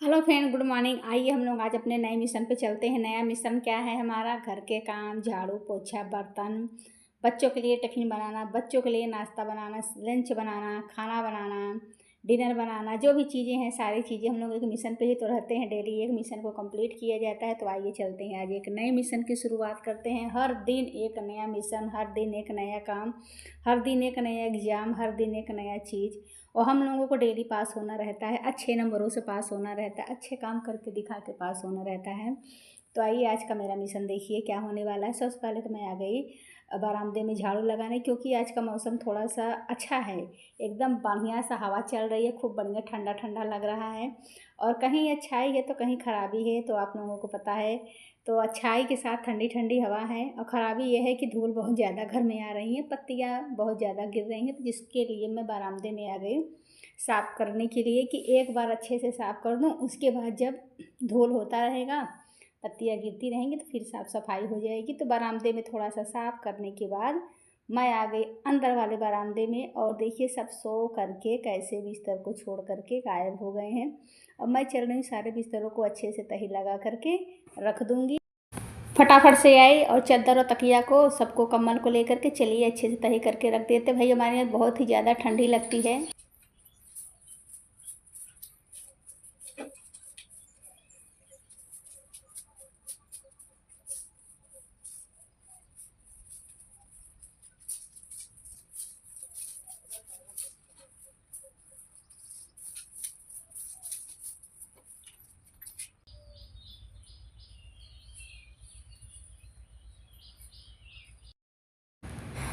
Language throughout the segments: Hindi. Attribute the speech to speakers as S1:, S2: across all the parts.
S1: Hello friend, good morning. आइए हम लोग आज अपने नए मिशन पे चलते हैं। नया मिशन क्या है हमारा? घर के काम, झाड़ू पोछा, बर्तन, बच्चों के लिए टिफ़िन बनाना, बच्चों के लिए नाश्ता बनाना, लंच बनाना, खाना बनाना, डिनर बनाना, जो भी चीज़ें हैं सारी चीज़ें हम लोग एक मिशन पे ही तो रहते हैं। डेली एक मिशन को कंप्लीट किया जाता है। तो आइए चलते हैं, आज एक नए मिशन की शुरुआत करते हैं। हर दिन एक नया मिशन, हर दिन एक नया काम, हर दिन एक नया एग्ज़ाम, हर दिन एक नया चीज़। और हम लोगों को डेली पास होना रहता है, अच्छे नंबरों से पास होना रहता है, अच्छे काम करके दिखा के पास होना रहता है। तो आइए आज का मेरा मिशन देखिए क्या होने वाला है। सबसे पहले तो मैं आ गई बरामदे में झाड़ू लगाने, क्योंकि आज का मौसम थोड़ा सा अच्छा है। एकदम बढ़िया सा हवा चल रही है, खूब बढ़िया ठंडा ठंडा लग रहा है। और कहीं अच्छाई है तो कहीं ख़राबी है, तो आप लोगों को पता है। तो अच्छाई के साथ ठंडी ठंडी हवा है, और ख़राबी यह है कि धूल बहुत ज़्यादा घर में आ रही है, पत्तियाँ बहुत ज़्यादा गिर रही हैं। तो जिसके लिए मैं बरामदे में आ गई साफ़ करने के लिए, कि एक बार अच्छे से साफ़ कर दूँ, उसके बाद जब धूल होता रहेगा, पत्तियाँ गिरती रहेंगी, तो फिर साफ़ सफाई हो जाएगी। तो बरामदे में थोड़ा सा साफ़ करने के बाद मैं आ गई अंदर वाले बरामदे में, और देखिए सब सो करके कैसे बिस्तर को छोड़ करके गायब हो गए हैं। अब मैं चल रही हूँ, सारे बिस्तरों को अच्छे से तही लगा करके रख दूँगी। फटाफट से आई और चादर और तकिया को सबको कम्बल को लेकर के चलिए अच्छे से तही करके रख देते। भाई हमारे यहाँ बहुत ही ज़्यादा ठंडी लगती है।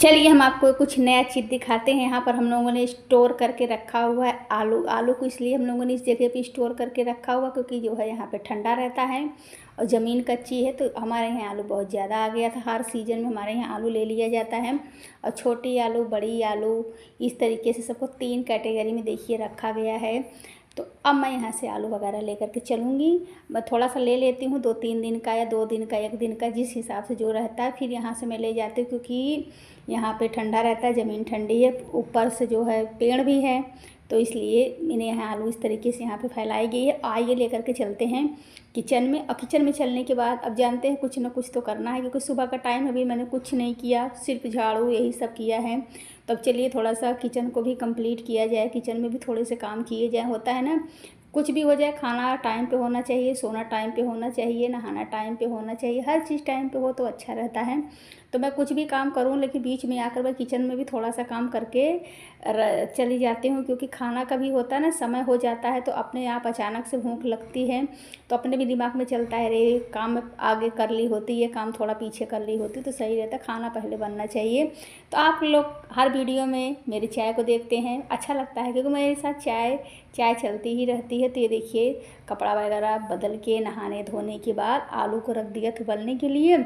S1: चलिए हम आपको कुछ नया चीज़ दिखाते हैं। यहाँ पर हम लोगों ने स्टोर करके रखा हुआ है आलू। आलू को इसलिए हम लोगों ने इस जगह पे स्टोर करके रखा हुआ, क्योंकि जो है यहाँ पे ठंडा रहता है और ज़मीन कच्ची है। तो हमारे यहाँ आलू बहुत ज़्यादा आ गया था। हर सीज़न में हमारे यहाँ आलू ले लिया जाता है, और छोटी आलू, बड़ी आलू, इस तरीके से सबको 3 कैटेगरी में देखिए रखा गया है। तो अब मैं यहाँ से आलू वगैरह लेकर के चलूँगी। मैं थोड़ा सा ले लेती हूँ, 2-3 दिन का या 2 दिन का, 1 दिन का, जिस हिसाब से जो रहता है। फिर यहाँ से मैं ले जाती हूँ, क्योंकि यहाँ पे ठंडा रहता है, ज़मीन ठंडी है, ऊपर से जो है पेड़ भी है। तो इसलिए मैंने यहाँ आलू इस तरीके से यहाँ पे फैलाई गई है। आइए लेकर के चलते हैं किचन में। और किचन में चलने के बाद अब जानते हैं कुछ ना कुछ तो करना है, क्योंकि सुबह का टाइम अभी मैंने कुछ नहीं किया, सिर्फ झाड़ू यही सब किया है। तो अब चलिए थोड़ा सा किचन को भी कंप्लीट किया जाए, किचन में भी थोड़े से काम किए जाए। होता है ना, कुछ भी हो जाए, खाना टाइम पे होना चाहिए, सोना टाइम पे होना चाहिए, नहाना टाइम पे होना चाहिए, हर चीज़ टाइम पे हो तो अच्छा रहता है। तो मैं कुछ भी काम करूं, लेकिन बीच में आकर मैं किचन में भी थोड़ा सा काम करके चली जाती हूं, क्योंकि खाना का भी होता है ना, समय हो जाता है तो अपने आप अचानक से भूख लगती है, तो अपने भी दिमाग में चलता है, रे काम आगे कर ली होती, ये काम थोड़ा पीछे कर ली होती तो सही रहता। खाना पहले बनना चाहिए। तो आप लोग हर वीडियो में मेरी चाय को देखते हैं, अच्छा लगता है, क्योंकि मेरे साथ चाय चाय चलती ही रहती है। तो ये देखिए कपड़ा वगैरह बदल के नहाने धोने के बाद आलू को रख दिया था उबलने के लिए।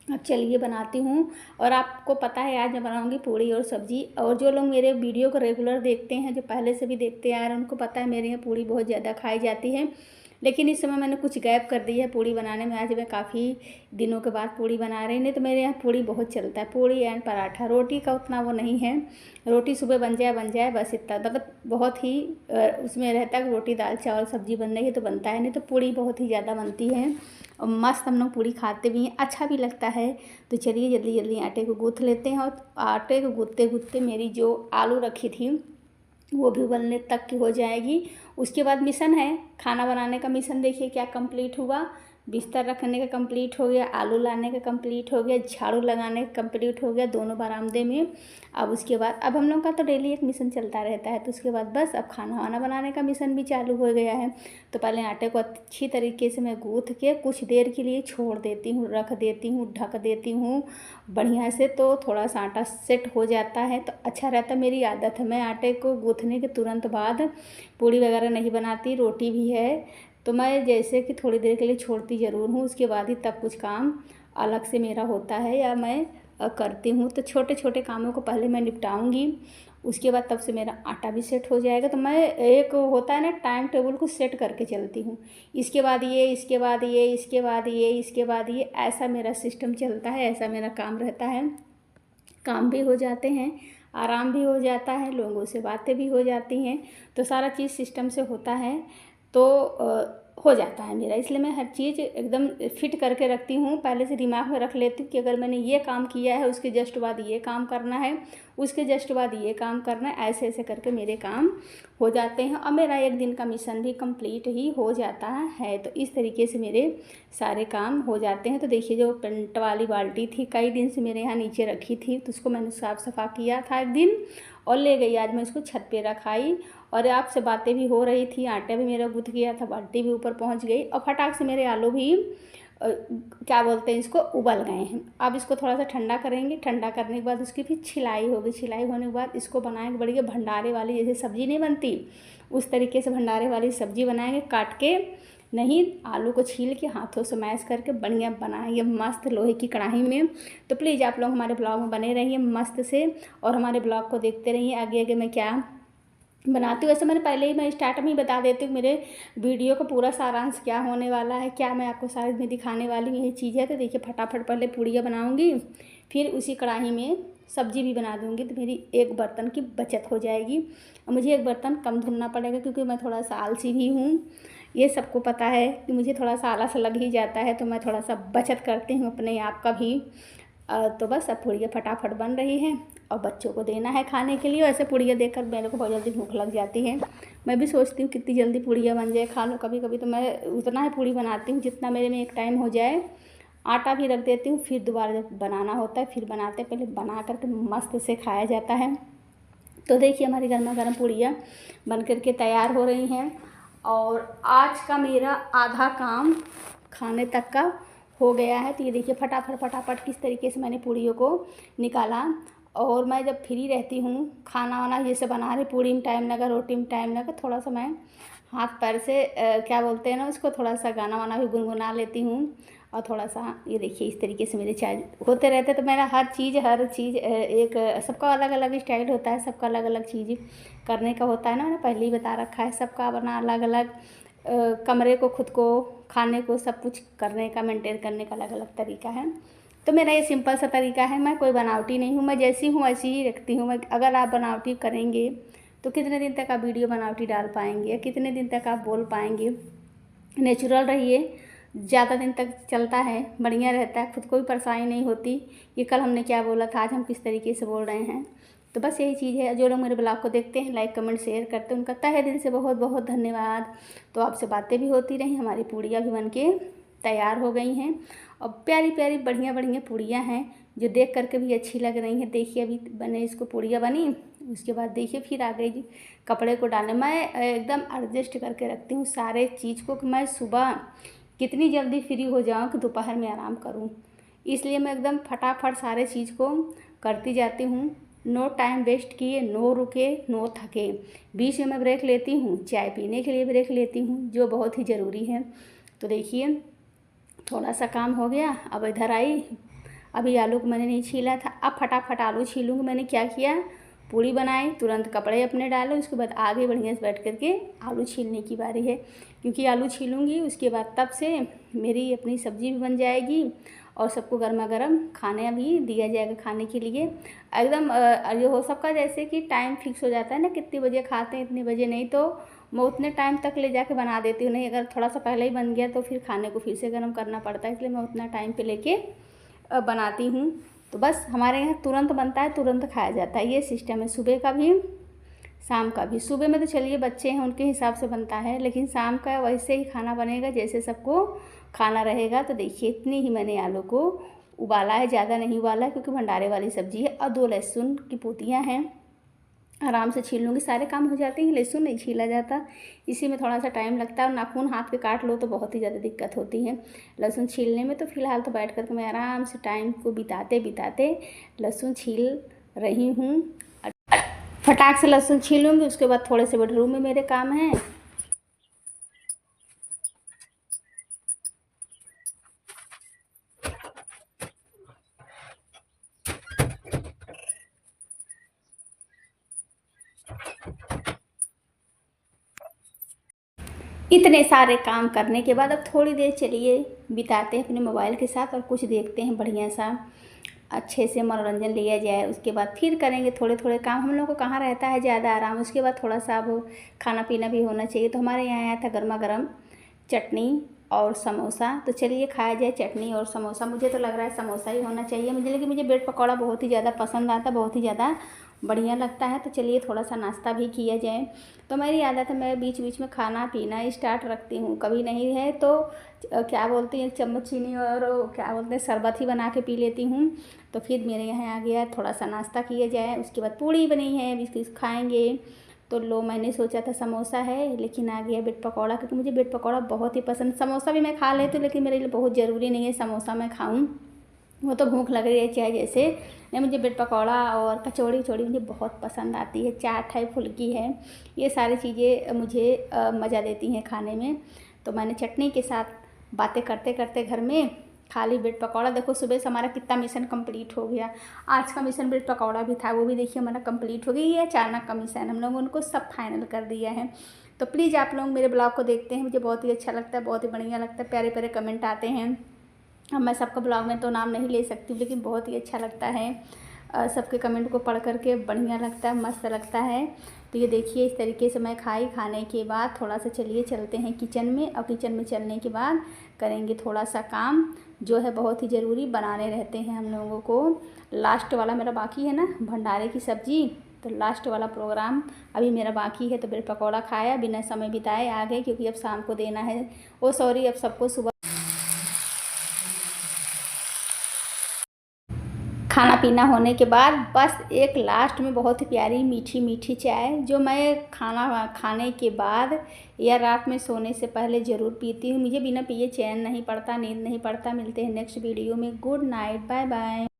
S1: अब चलिए बनाती हूँ। और आपको पता है आज मैं बनाऊँगी पूड़ी और सब्ज़ी। और जो लोग मेरे वीडियो को रेगुलर देखते हैं, जो पहले से भी देखते आ रहे हैं, उनको पता है मेरे यहाँ पूड़ी बहुत ज़्यादा खाई जाती है। लेकिन इस समय मैंने कुछ गैप कर दी है पूड़ी बनाने में। आज मैं काफ़ी दिनों के बाद पूड़ी बना रही, नहीं तो मेरे यहाँ पूड़ी बहुत चलता है, पूड़ी एंड पराठा। रोटी का उतना वो नहीं है, रोटी सुबह बन जाए बस इतना, मतलब बहुत ही उसमें रहता है कि रोटी दाल चावल सब्ज़ी बन रही है तो बनता है, नहीं तो पूड़ी बहुत ही ज़्यादा बनती है। और मस्त हम लोग पूड़ी खाते भी हैं, अच्छा भी लगता है। तो चलिए जल्दी जल्दी आटे को गूँथ लेते हैं। और आटे को गूँथते गूँथते मेरी जो आलू रखी थी वो भी उबलने तक की हो जाएगी। उसके बाद मिशन है खाना बनाने का। मिशन देखिए क्या कंप्लीट हुआ। बिस्तर रखने का कंप्लीट हो गया, आलू लाने का कंप्लीट हो गया, झाड़ू लगाने का कंप्लीट हो गया दोनों बरामदे में। अब उसके बाद अब हम लोग का तो डेली एक मिशन चलता रहता है। तो उसके बाद बस अब खाना वाना बनाने का मिशन भी चालू हो गया है। तो पहले आटे को अच्छी तरीके से मैं गूँथ के कुछ देर के लिए छोड़ देती हूँ, रख देती हूँ, ढक देती हूँ बढ़िया से। तो थोड़ा सा आटा सेट हो जाता है तो अच्छा रहता है। मेरी आदत है, मैं आटे को गूँथने के तुरंत बाद पूड़ी वगैरह नहीं बनाती। रोटी भी है तो मैं जैसे कि थोड़ी देर के लिए छोड़ती ज़रूर हूँ, उसके बाद ही तब कुछ काम अलग से मेरा होता है या मैं करती हूँ। तो छोटे छोटे कामों को पहले मैं निपटाऊँगी, उसके बाद तब से मेरा आटा भी सेट हो जाएगा। तो मैं एक होता है ना टाइम टेबल को सेट करके चलती हूँ, इसके बाद ये, इसके बाद ये, इसके बाद ये, इसके बाद ये, ऐसा मेरा सिस्टम चलता है, ऐसा मेरा काम रहता है। काम भी हो जाते हैं, आराम भी हो जाता है, लोगों से बातें भी हो जाती हैं। तो सारा चीज़ सिस्टम से होता है। तो हो जाता है मेरा। इसलिए मैं हर चीज़ एकदम फिट करके रखती हूँ, पहले से दिमाग में रख लेती हूँ कि अगर मैंने ये काम किया है उसके जस्ट बाद ये काम करना है, उसके जस्ट बाद ये काम करना है, ऐसे ऐसे करके मेरे काम हो जाते हैं और मेरा एक दिन का मिशन भी कंप्लीट ही हो जाता है। तो इस तरीके से मेरे सारे काम हो जाते हैं। तो देखिए, जो पेंट वाली बाल्टी थी कई दिन से मेरे यहाँ नीचे रखी थी, तो उसको मैंने साफ़ सफा किया था एक दिन और ले गई। आज मैं इसको छत पे रखाई और आपसे बातें भी हो रही थी, आटा भी मेरा गुथ गया था, बाल्टी भी ऊपर पहुंच गई और फटाक से मेरे आलू भी क्या बोलते हैं इसको, उबल गए हैं। अब इसको थोड़ा सा ठंडा करेंगे, ठंडा करने के बाद उसकी फिर छिलाई होगी। छिलाई होने के बाद इसको बनाएंगे बढ़िया भंडारे वाली, जैसे सब्ज़ी नहीं बनती उस तरीके से भंडारे वाली सब्ज़ी बनाएंगे। काट के नहीं, आलू को छील के हाथों से मैश करके बढ़िया बनाएंगे मस्त लोहे की कढ़ाई में। तो प्लीज़ आप लोग हमारे ब्लॉग में बने रहिए मस्त से और हमारे ब्लॉग को देखते रहिए। आगे आगे मैं क्या बनाती हूँ, वैसे मैंने पहले ही मैं स्टार्ट में ही बता देती हूँ मेरे वीडियो का पूरा सारांश क्या होने वाला है, क्या मैं आपको सारे में दिखाने वाली हूँ, यही चीज़ है। तो देखिए, फटाफट पहले पूड़ियाँ बनाऊँगी, फिर उसी कढ़ाई में सब्ज़ी भी बना दूँगी, तो मेरी एक बर्तन की बचत हो जाएगी। और मुझे एक बर्तन कम धुलना पड़ेगा क्योंकि मैं थोड़ा सा आलसी भी हूँ, ये सबको पता है कि मुझे थोड़ा सा आलस लग ही जाता है, तो मैं थोड़ा सा बचत करती हूँ अपने आप का भी। तो बस अब पूड़ियाँ फटाफट बन रही हैं और बच्चों को देना है खाने के लिए। वैसे पूड़ियाँ देखकर मेरे को बहुत जल्दी भूख लग जाती है, मैं भी सोचती हूँ कितनी जल्दी पूड़ियाँ बन जाए, खा लो। कभी कभी तो मैं उतना ही पूड़ी बनाती हूँ जितना मेरे में एक टाइम हो जाए, आटा भी रख देती हूँ, फिर दोबारा जब बनाना होता है फिर बनाते, पहले बना करके मस्त से खाया जाता है। तो देखिए, हमारी गर्मा गर्म पूड़ियाँ बन करके तैयार हो रही हैं और आज का मेरा आधा काम खाने तक का हो गया है। तो ये देखिए, फटाफट फटाफट किस तरीके से मैंने पूड़ियों को निकाला। और मैं जब फ्री रहती हूँ, खाना वाना ये सब बना रही, पूड़ी में टाइम लगा, रोटी में टाइम लगा, थोड़ा सा मैं हाथ पैर से क्या बोलते हैं ना उसको, थोड़ा सा गाना वाना भी गुनगुना लेती हूँ। और थोड़ा सा ये देखिए, इस तरीके से मेरे चाय होते रहते। तो मेरा हर चीज़ एक सबका अलग अलग स्टाइल होता है, सबका अलग अलग चीज़ करने का होता है ना, मैंने पहले ही बता रखा है। सबका अपना अलग अलग कमरे को, खुद को, खाने को, सब कुछ करने का, मेंटेन करने का अलग अलग तरीका है। तो मेरा ये सिंपल सा तरीका है, मैं कोई बनावटी नहीं हूँ, मैं जैसी हूँ ऐसी ही रखती हूँ मैं। अगर आप बनावटी करेंगे तो कितने दिन तक आप वीडियो बनावटी डाल पाएंगे या कितने दिन तक आप बोल पाएंगे। नेचुरल रहिए, ज़्यादा दिन तक चलता है, बढ़िया रहता है, खुद को भी परेशानी नहीं होती कि कल हमने क्या बोला था, आज हम किस तरीके से बोल रहे हैं। तो बस यही चीज़ है। जो लोग मेरे ब्लॉग को देखते हैं, लाइक कमेंट शेयर करते हैं, उनका तहे दिल से बहुत बहुत धन्यवाद। तो आपसे बातें भी होती रहीं, हमारी पूड़ियाँ भी बन के तैयार हो गई हैं और प्यारी प्यारी बढ़िया बढ़िया पूड़ियाँ हैं जो देख करके भी अच्छी लग रही हैं। देखिए, अभी बने इसको पूड़ियाँ बनी, उसके बाद देखिए फिर आ गई जी कपड़े को डालने। मैं एकदम एडजस्ट करके रखती हूँ सारे चीज़ को कि मैं सुबह कितनी जल्दी फ्री हो जाऊँ कि दोपहर में आराम करूँ, इसलिए मैं एकदम फटाफट सारे चीज़ को करती जाती हूँ। नो टाइम वेस्ट किए, नो रुके, नो थके। बीच में मैं ब्रेक लेती हूँ, चाय पीने के लिए ब्रेक लेती हूँ, जो बहुत ही ज़रूरी है। तो देखिए, थोड़ा सा काम हो गया, अब इधर आई। अभी आलू को मैंने नहीं छीला था, अब फटाफट आलू छीलूँगी। मैंने क्या किया, पूड़ी बनाई, तुरंत कपड़े अपने डाले, उसके बाद आगे बढ़िया से बैठ करके आलू छीलने की बारी है। क्योंकि आलू छीलूँगी उसके बाद तब से मेरी अपनी सब्ज़ी भी बन जाएगी और सबको गर्मा गर्म खाने भी दिया जाएगा खाने के लिए। एकदम ये हो सबका जैसे कि टाइम फिक्स हो जाता है ना, कितने बजे खाते हैं इतने बजे, नहीं तो मैं उतने टाइम तक ले जाके बना देती हूँ। नहीं, अगर थोड़ा सा पहले ही बन गया तो फिर खाने को फिर से गर्म करना पड़ता है, इसलिए मैं उतना टाइम पे लेके बनाती हूँ। तो बस हमारे यहाँ तुरंत बनता है, तुरंत खाया जाता है, ये सिस्टम है। सुबह का भी शाम का भी। सुबह में तो चलिए बच्चे हैं उनके हिसाब से बनता है, लेकिन शाम का वैसे ही खाना बनेगा जैसे सबको खाना रहेगा। तो देखिए, इतनी ही मैंने आलू को उबाला है, ज़्यादा नहीं उबाला है क्योंकि भंडारे वाली सब्ज़ी है। और 2 लहसुन की पोतियाँ हैं, आराम से छील लूँगी, सारे काम हो जाते हैं। लहसुन नहीं छीला जाता, इसी में थोड़ा सा टाइम लगता है और नाखून हाथ पे काट लो तो बहुत ही ज़्यादा दिक्कत होती है लहसुन छीलने में। तो फिलहाल तो बैठ करके मैं आराम से टाइम को बिताते बिताते लहसुन छील रही हूँ। फटाक से लहसुन छीलूँगी, उसके बाद थोड़े से बेडरूम में मेरे काम हैं। इतने सारे काम करने के बाद अब थोड़ी देर चलिए बिताते हैं अपने मोबाइल के साथ और कुछ देखते हैं बढ़िया सा अच्छे से मनोरंजन लिया जाए। उसके बाद फिर करेंगे थोड़े थोड़े काम। हम लोग को कहाँ रहता है ज़्यादा आराम, उसके बाद थोड़ा सा अब खाना पीना भी होना चाहिए। तो हमारे यहाँ आया था गर्मा गर्म चटनी और समोसा। तो चलिए खाया जाए चटनी और समोसा। मुझे तो लग रहा है समोसा ही होना चाहिए मुझे, लेकिन मुझे ब्रेड पकौड़ा बहुत ही ज़्यादा पसंद आता, बहुत ही ज़्यादा बढ़िया लगता है। तो चलिए थोड़ा सा नाश्ता भी किया जाए। तो मेरी आदत है, मैं बीच बीच में खाना पीना स्टार्ट रखती हूँ। कभी नहीं है तो क्या बोलती हैं, एक चम्मच चीनी और क्या बोलते हैं शरबत ही बना के पी लेती हूँ। तो फिर मेरे यहाँ आ गया थोड़ा सा नाश्ता किया जाए। उसके बाद पूड़ी बनी है, बिस्किट खाएँगे। तो लो, मैंने सोचा था समोसा है, लेकिन आ गया ब्रेड पकौड़ा, क्योंकि मुझे ब्रेड पकौड़ा बहुत ही पसंद। समोसा भी मैं खा लेती हूँ, लेकिन मेरे लिए बहुत ज़रूरी नहीं है समोसा मैं खाऊं। वो तो भूख लग रही है चाहे जैसे। नहीं, मुझे ब्रेड पकौड़ा और कचौड़ी वचौड़ी मुझे बहुत पसंद आती है। चाट है, फुल्की है, ये सारी चीज़ें मुझे मज़ा देती हैं खाने में। तो मैंने चटनी के साथ बातें करते करते घर में खा ली ब्रेड पकौड़ा। देखो सुबह से हमारा कितना मिशन कंप्लीट हो गया। आज का मिशन ब्रेड पकौड़ा भी था, वो भी देखिए हमारा कंप्लीट हो गया। ये अचानक का मिशन, हम लोगों उनको सब फाइनल कर दिया है। तो प्लीज़ आप लोग मेरे ब्लॉग को देखते हैं, मुझे बहुत ही अच्छा लगता है, बहुत ही बढ़िया लगता है। प्यारे प्यारे कमेंट आते हैं। अब मैं सबका ब्लॉग में तो नाम नहीं ले सकती, लेकिन बहुत ही अच्छा लगता है। सबके कमेंट को पढ़ करके बढ़िया लगता है, मस्त लगता है। तो ये देखिए इस तरीके से मैं खाने के बाद थोड़ा सा चलिए चलते हैं किचन में। और किचन में चलने के बाद करेंगे थोड़ा सा काम जो है बहुत ही ज़रूरी बनाने रहते हैं हम लोगों को। लास्ट वाला मेरा बाकी है ना, भंडारे की सब्ज़ी। तो लास्ट वाला प्रोग्राम अभी मेरा बाकी है। तो ब्रेड पकौड़ा खाया, बिना समय बिताए आ गए, क्योंकि अब शाम को देना है। सॉरी, अब सबको सुबह खाना पीना होने के बाद बस एक लास्ट में बहुत ही प्यारी मीठी मीठी चाय, जो मैं खाना खाने के बाद या रात में सोने से पहले ज़रूर पीती हूँ। मुझे बिना पिए चैन नहीं पड़ता, नींद नहीं पड़ता। मिलते हैं नेक्स्ट वीडियो में। Good night, bye bye.